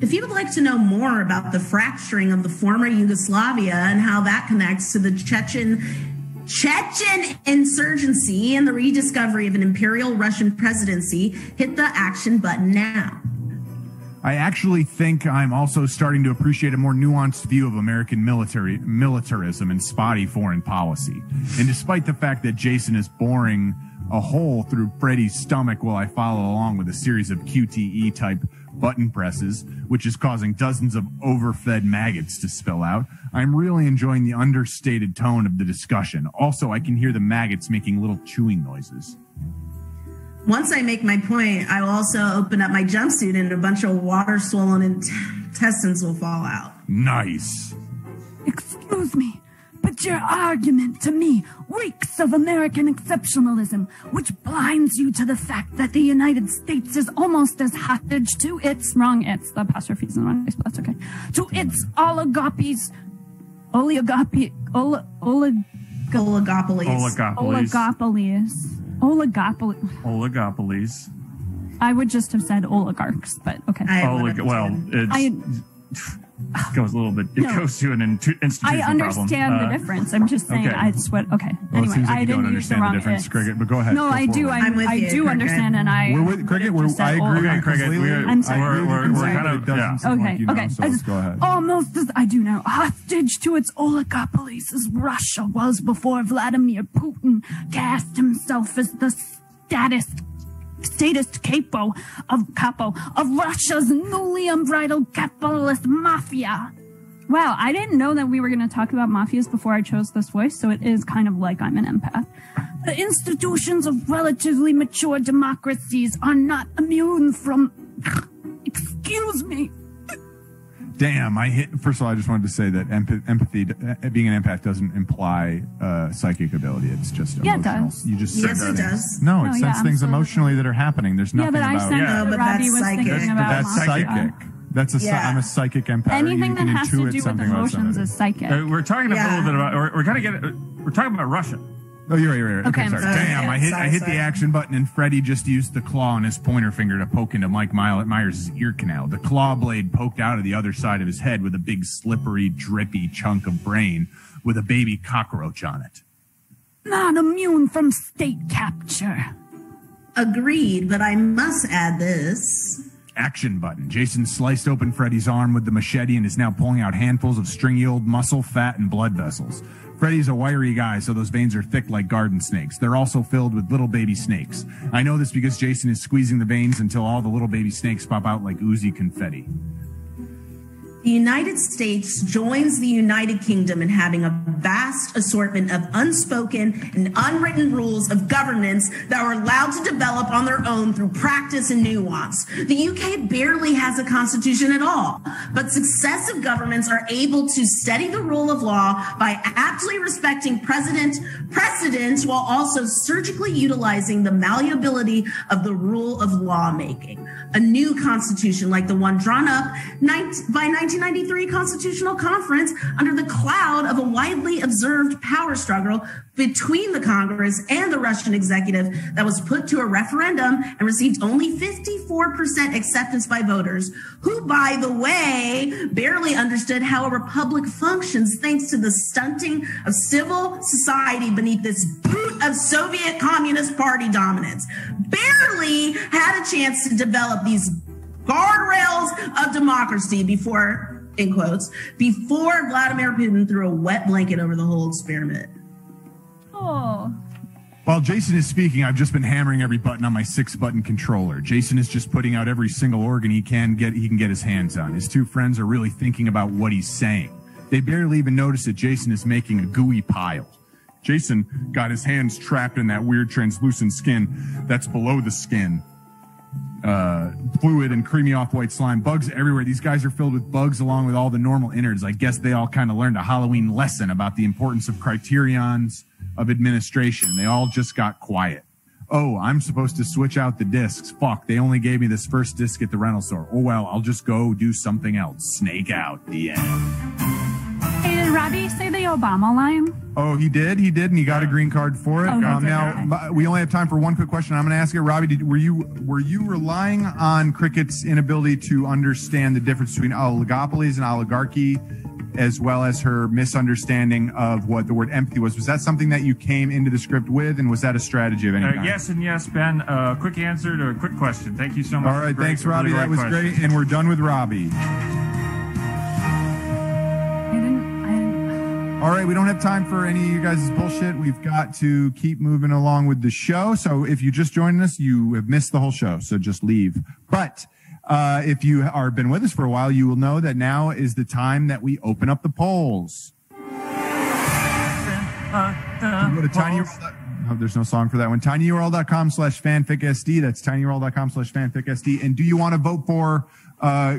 If you would like to know more about the fracturing of the former Yugoslavia and how that connects to the Chechen insurgency and the rediscovery of an imperial Russian presidency, hit the action button now. I actually think I'm also starting to appreciate a more nuanced view of American militarism and spotty foreign policy. And despite the fact that Jason is boring a hole through Freddy's stomach while I follow along with a series of QTE-type button presses, which is causing dozens of overfed maggots to spill out, I'm really enjoying the understated tone of the discussion. Also, I can hear the maggots making little chewing noises. Once I make my point, I will also open up my jumpsuit and a bunch of water-swollen intestines will fall out. Nice. Excuse me, but your argument to me reeks of American exceptionalism, which blinds you to the fact that the United States is almost as hostage to its the apostrophe's in the wrong place, but that's okay. To its oligopolies. Oligopolies. I would just have said oligarchs, but okay. It goes a little bit. It goes to an institutional I understand the difference. I'm just saying. Okay. Okay. Well, Anyway, it seems like I you don't didn't use the understand the wrong difference, it. Cricket, but go ahead. No, Go I do. forward. I'm with I you, do Cricket. understand, and I. We're with Cricket. I agree completely. I'm sorry. I agree with you I'm sorry. completely, but it doesn't seem Okay, like you know, okay. so let's go ahead. Almost as I do now, hostage to its oligopolies as Russia was before Vladimir Putin cast himself as the statist capo of Russia's newly unbridled capitalist mafia. Wow, I didn't know that we were going to talk about mafias before I chose this voice, so it is kind of like I'm an empath. The institutions of relatively mature democracies are not immune from... Excuse me. Damn, First of all, I just wanted to say that empathy, being an empath, doesn't imply psychic ability. It's just emotional. Yeah, it does. You just Yes, sense it things. does. No, it Oh, senses yeah, things absolutely. emotionally that are happening. There's nothing Yeah, but I about sense No, that but Robbie that's was psychic. thinking about that's mafia. psychic. I'm a psychic empath. Anything You that can has to intuit do with something about emotions somebody. is psychic. We're talking a little bit about. We're talking about Russia. Oh, you're right. Okay, Okay, sorry. I'm sorry. Damn, I hit the action button, and Freddy just used the claw on his pointer finger to poke into Mike Myers' ear canal. The claw blade poked out of the other side of his head with a big, slippery, drippy chunk of brain with a baby cockroach on it. not immune from state capture. Agreed, but I must add this. Action button. Jason sliced open Freddy's arm with the machete and is now pulling out handfuls of stringy old muscle, fat, and blood vessels. Freddy's a wiry guy, so those veins are thick like garden snakes. They're also filled with little baby snakes. I know this because Jason is squeezing the veins until all the little baby snakes pop out like oozy confetti. The United States joins the United Kingdom in having a vast assortment of unspoken and unwritten rules of governance that are allowed to develop on their own through practice and nuance. The UK barely has a constitution at all, but successive governments are able to steady the rule of law by aptly respecting precedent while also surgically utilizing the malleability of the rule of lawmaking. A new constitution like the one drawn up by 1993 Constitutional Conference under the cloud of a widely observed power struggle between the Congress and the Russian executive that was put to a referendum and received only 54% acceptance by voters, who, by the way, barely understood how a republic functions thanks to the stunting of civil society beneath this boot of Soviet Communist Party dominance. Barely had a chance to develop these guardrails of democracy before, in quotes, before Vladimir Putin threw a wet blanket over the whole experiment. Oh. While Jason is speaking, I've just been hammering every button on my 6-button controller. Jason is just putting out every single organ he can get his hands on. His two friends are really thinking about what he's saying. They barely even notice that Jason is making a gooey pile. Jason got his hands trapped in that weird translucent skin that's below the skin. Fluid and creamy off-white slime, bugs everywhere. These guys are filled with bugs along with all the normal innards. I guess they all kind of learned a Halloween lesson about the importance of criterions of administration. They all just got quiet. Oh, I'm supposed to switch out the discs. Fuck, they only gave me this first disc at the rental store. Oh well, I'll just go do something else. Snake out. The end. Hey, did Robby say the Obama line? Oh, he did, and he got a green card for it. Oh, now, we only have time for one quick question. I'm going to ask it, Robby. Were you relying on Cricket's inability to understand the difference between oligopolies and oligarchy, as well as her misunderstanding of what the word empathy was? Was that something that you came into the script with, and was that a strategy of any kind? Yes and yes, Ben. Quick answer to a quick question. Thank you so much. All right, thanks, Robby. That was great, and we're done with Robby. All right, we don't have time for any of you guys' bullshit. We've got to keep moving along with the show. So if you just joined us, you have missed the whole show, so just leave. But if you are been with us for a while, you will know that now is the time that we open up the polls. Go to tinyurl. No, there's no song for that one. tinyurl.com/fanficsd. That's tinyurl.com/fanficsd. And do you want to vote for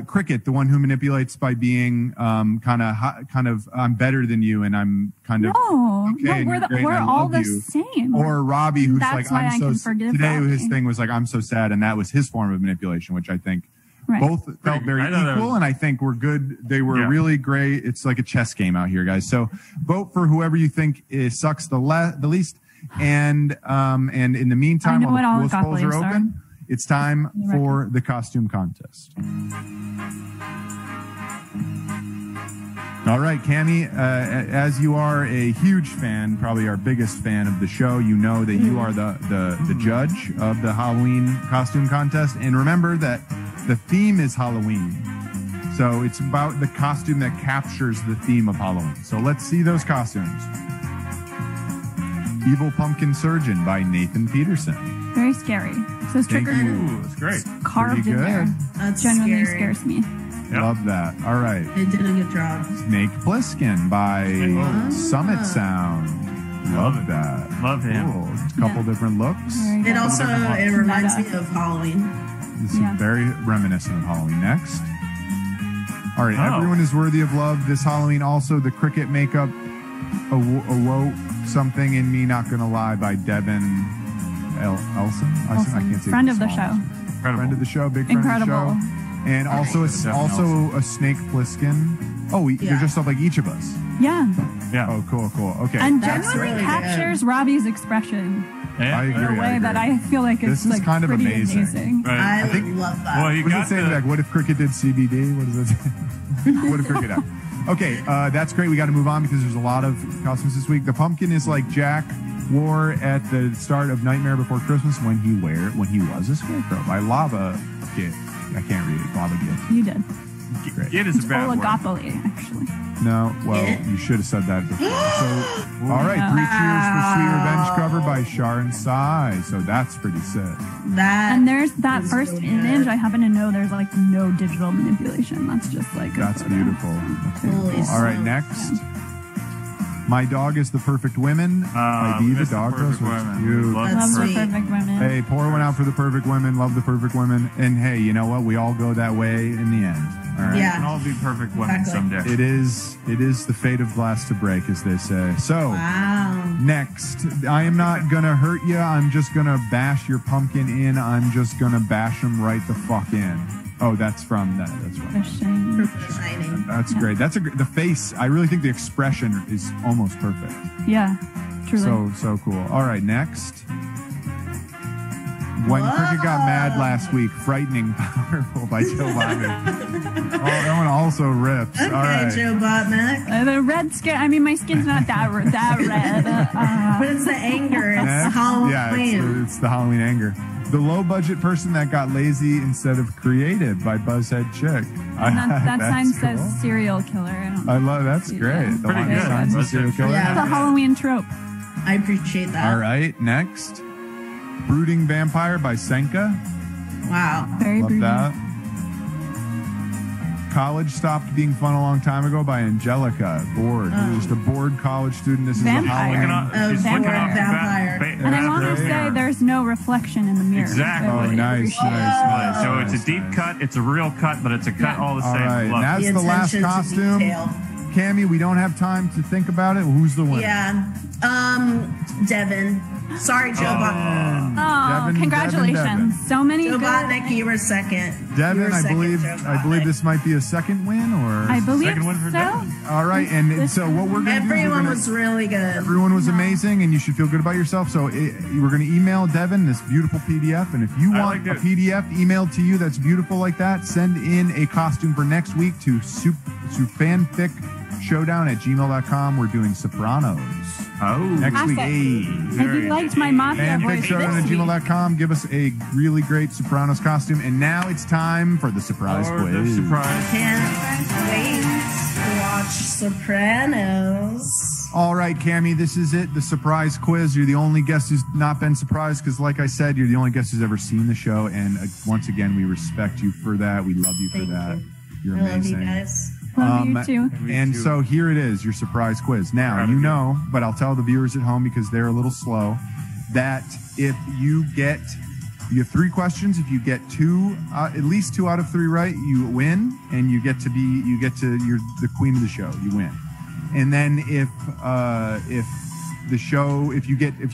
Cricket, the one who manipulates by being kind of I'm better than you and I'm kind of okay, no, we're all the same. Or Robby, who's That's like I'm so today Robby. His thing was like I'm so sad, and that was his form of manipulation, which I think both felt very equal, and I think were good. They were really great. It's like a chess game out here, guys. So vote for whoever you think sucks the least, and in the meantime, while the polls are open. It's time for the costume contest. All right, Cami, as you are a huge fan, probably our biggest fan of the show, you know that you are the judge of the Halloween costume contest. And remember that the theme is Halloween. So it's about the costume that captures the theme of Halloween. So let's see those costumes. Evil Pumpkin Surgeon by Nathan Peterson. Very scary. So it's triggered. That's great. Carved in there. That's genuinely scary. scares me. Love that. All right. They did a good job. Snake Plissken by Summit Sound. Love that. Love him. Cool. A couple different looks. It also reminds me of Halloween. This is very reminiscent of Halloween. Next. All right. Everyone is worthy of love this Halloween. Also, the Cricket makeup awoke something in me. Not gonna lie, by Devin Elson. I can't say. Friend of the show. Friend of the show. Big friend of the show. And also a Snake Plissken. Oh, they're just like each of us. Yeah. Oh, cool. Okay. And genuinely captures Robby's expression. Yeah. I agree. In a way that I feel like it's this is like kind of pretty amazing. Right. I love that. Well, what does it say back? What if Cricket did CBD? What does it say? What if Cricket had? Okay, that's great. We got to move on because there's a lot of costumes this week. The pumpkin is like Jack wore at the start of Nightmare Before Christmas when he was a scarecrow by Lava Git. I can't read it. Lava Git. You did. Great. It is a bad word. Oligopoly, actually. No, well, you should have said that before. So, all right, 3 cheers for Sweet Revenge cover by Shar and Sai. So that's pretty sick. And there's that first really image. good. I happen to know there's like no digital manipulation. That's just like That's beautiful. That's beautiful. Holy All right, smokes. next. My Dog is the Perfect Women by Be the Miss the Dog. Perfect That's Women. cute. Love Love That's the sweet. perfect women. Hey, pour one out for the perfect women. Love the perfect women. And hey, you know what? We all go that way in the end. All right. We Yeah. can all be perfect women Exactly. someday. It is the fate of glass to break, as they say. So, Wow. next, I am not gonna hurt you. I'm just gonna bash your pumpkin in. I'm just gonna bash them right the fuck in. Oh, that's from that. That's The right. shame. Shining. That's great. That's the face. I really think the expression is almost perfect. Yeah, truly. So cool. All right, next. When Cricket Got Mad last week, Frightening Powerful by Joe Biden. That one also rips. Okay, All right. Joe Botnick. The red skin. I mean, my skin's not that red. But it's the anger. It's Next. Halloween. Yeah, it's the Halloween anger. The low budget person that got lazy instead of creative by Buzzhead Chick. And that sign That's says cool. serial killer. I don't I love that's Yeah. great. The Pretty one good. that signs the Buzzhead serial Chick. killer. Yeah. It's a Halloween trope. I appreciate that. All right, next. Brooding Vampire by Senka. Wow. Very Love broody. that. College Stopped Being Fun a Long Time Ago by Angelica. Bored. Just a bored college student. This is a Vampire. Halloween. She's Oh, looking off vampire. And I want to say there's no reflection in the mirror. Exactly. I Oh, really nice, appreciate nice. it. So it's a deep cut. It's a real cut, but it's a cut Yeah. all the All same. right, Love that's it. the last attention to costume. detail. Cammy, we don't have time to think about it. Who's the winner? Yeah. Devin. Sorry, Joe Botnick. Oh, Devin, congratulations. Devin. So many Joe good. Botnick, you were second. You Devin, were I second, believe Joe this might be a second win, or I believe Second one for so. Devin. all right. And so what we're going to do? Everyone was really good. Everyone was amazing, and you should feel good about yourself. So we're going to email Devin this beautiful PDF, and if you I want like a it. PDF emailed to you that's beautiful like that, send in a costume for next week to fanficshowdown@gmail.com. We're doing Sopranos Oh, next week. Awesome. Hey. If you liked my mafia voice this week. Fanficshowdown@gmail.com. Give us a really great Sopranos costume, and now it's time for the surprise or the quiz. surprise. Can't wait to watch Sopranos. All right, Cammy, this is it, the surprise quiz. You're the only guest who's not been surprised because, like I said, you're the only guest who's ever seen the show. And once again, we respect you for that. We love you for Thank that. you. You're I love amazing. you guys. Love you too. And so here it is, your surprise quiz. Now, Proud you of you. know, but I'll tell the viewers at home because they're a little slow, that if you have 3 questions. If you get at least 2 out of 3 right, you win, and you're the queen of the show. You win. And then if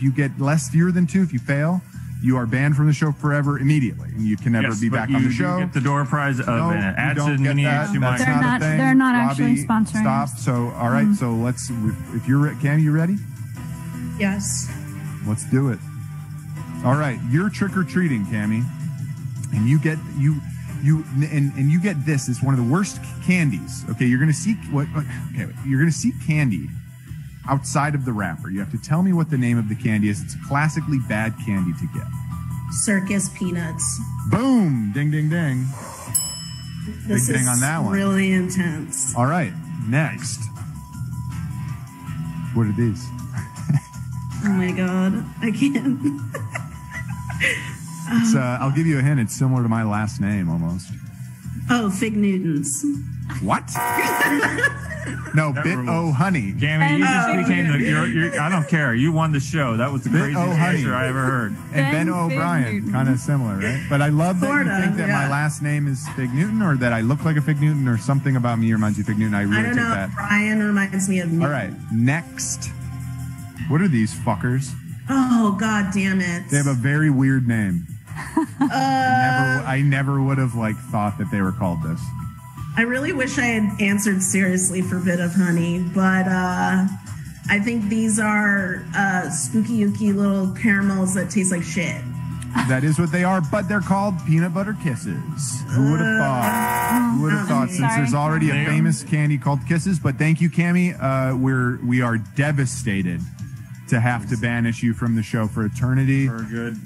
you get fewer than 2, if you fail, you are banned from the show forever immediately, and you can never be back on the show. You get the door prize of No, an you acid don't get mini that. HDMI. That's They're not a not- thing. they're not actually Robby, sponsoring Stop. us. So, all right. So let's. If you're Cam, you ready? Yes. Let's do it. All right, you're trick or treating, Cammy, and you get you get this. It's one of the worst candies. Okay, you're gonna see you're gonna see candy outside of the wrapper. You have to tell me what the name of the candy is. It's a classically bad candy to get. Circus peanuts. Boom! Ding, ding, ding. This Big is ding on that one. really intense. All right, next. What are these? Oh my god, I can't. It's, I'll give you a hint. It's similar to my last name almost. Oh, Fig Newtons. What? No, That Bit rules. O Honey. Gammy, you just became I don't care. You won the show. That was the Bit craziest O Honey. answer I ever heard. And Ben Ben O'Brien, Newton. kind of similar, right? But I love that Sorta, you think that my yeah. last name is Fig Newton, or that I look like a Fig Newton, or something about me reminds you of Fig Newton. I really I don't take know. that. Brian reminds me of me. All right, next. What are these fuckers? Oh god damn it. They have a very weird name. I never would have thought that they were called this. I really wish I had answered seriously for Bit of Honey, but I think these are spooky ooky little caramels that taste like shit. That is what they are, but they're called peanut butter kisses. Who would have thought? Who would have thought? Since Sorry. there's already a famous candy called Kisses. But thank you, Cammy. We are devastated to have to banish you from the show for eternity. For good.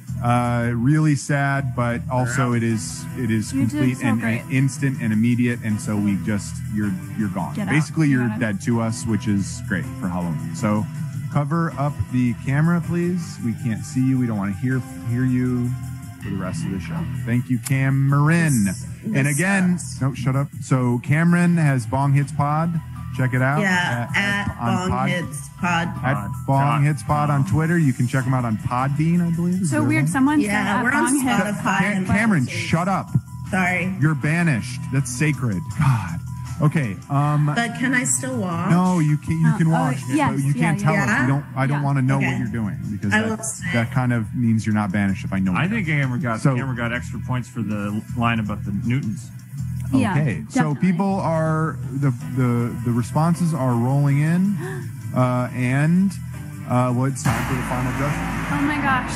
Really sad, but also it is complete and instant and immediate, and so we just you're gone. Basically, you're dead to us, which is great for Halloween. So cover up the camera, please. We can't see you. We don't want to hear you for the rest of the show. Thank you, Camirin. And again, no, shut up. So Camirin has Bong Hits Pod. Check it out. Yeah, at Bong Hits Pod. At Bong Hits Pod on Twitter. You can check them out on Podbean, I believe. So weird. Someone said we're on Spotify. Camirin, shut up. Sorry. You're banished. That's sacred. God. Okay. But can I still watch? No, you can watch. Yes, you can't tell us. I don't want to know Okay. what you're doing because that kind of means you're not banished if I know. I think Cameron got extra points for the line about the Newtons. Okay, so people are the responses are rolling in, and it's time for the final judgment. Oh my gosh.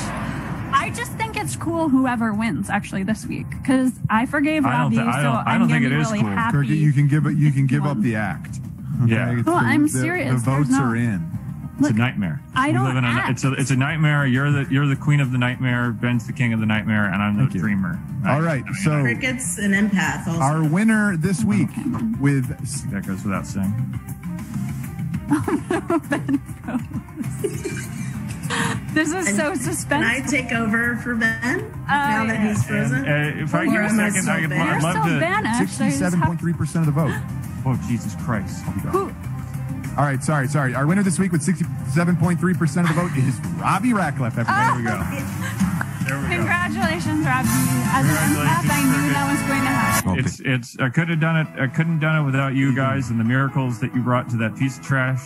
I just think it's cool whoever wins actually this week because I forgave Robby, I don't think it is really cool. happy. Kirky, you can give up the act. Okay? Yeah. Well, I'm serious. The votes are in. It's a nightmare. I don't act. It's a nightmare. You're the queen of the nightmare. Ben's the king of the nightmare, and I'm the dreamer. All right, so Cricket's an empath. Also. Our winner this week with that goes without saying. This is so suspenseful. Can I take over for Ben now that he's frozen? If I give a second, I'd love to. Banished. 67.3% of the vote. Oh Jesus Christ! All right, sorry. Our winner this week with 67.3% of the vote is Robby Ratcliffe. Everybody, There we go. Congratulations, Robby. As an empath, I knew that was going to happen. I could have done it. I couldn't have done it without you guys and the miracles that you brought to that piece of trash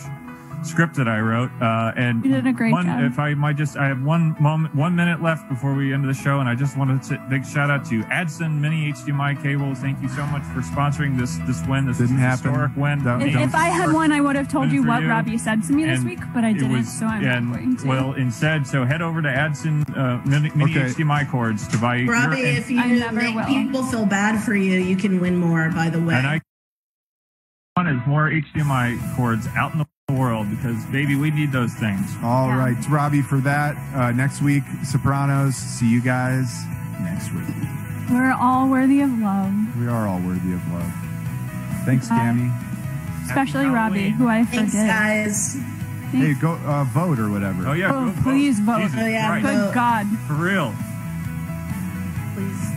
script that I wrote. And you did a great job. If I might I have 1 minute left before we end the show, and I just want to say a big shout out to Adson Mini HDMI cables. Thank you so much for sponsoring this win. This didn't happen. Historic win. If I had won, I would have told you what Robby said to me this week, but I didn't, so I'm not going to. Well, instead, so head over to Adson Mini HDMI cords to buy. Robby, if you make people feel bad for you, you can win more. By the way, and I want is more HDMI cords out in the world because baby, we need those things. All right, Robby, for that next week, Sopranos. See you guys next week. We're all worthy of love. We are all worthy of love. Thanks, Cammy. Especially Robby, who I forget. Thanks, guys. Hey, go vote or whatever. Oh yeah, please vote. Jesus Oh, yeah, Christ. Good God. For real. Please.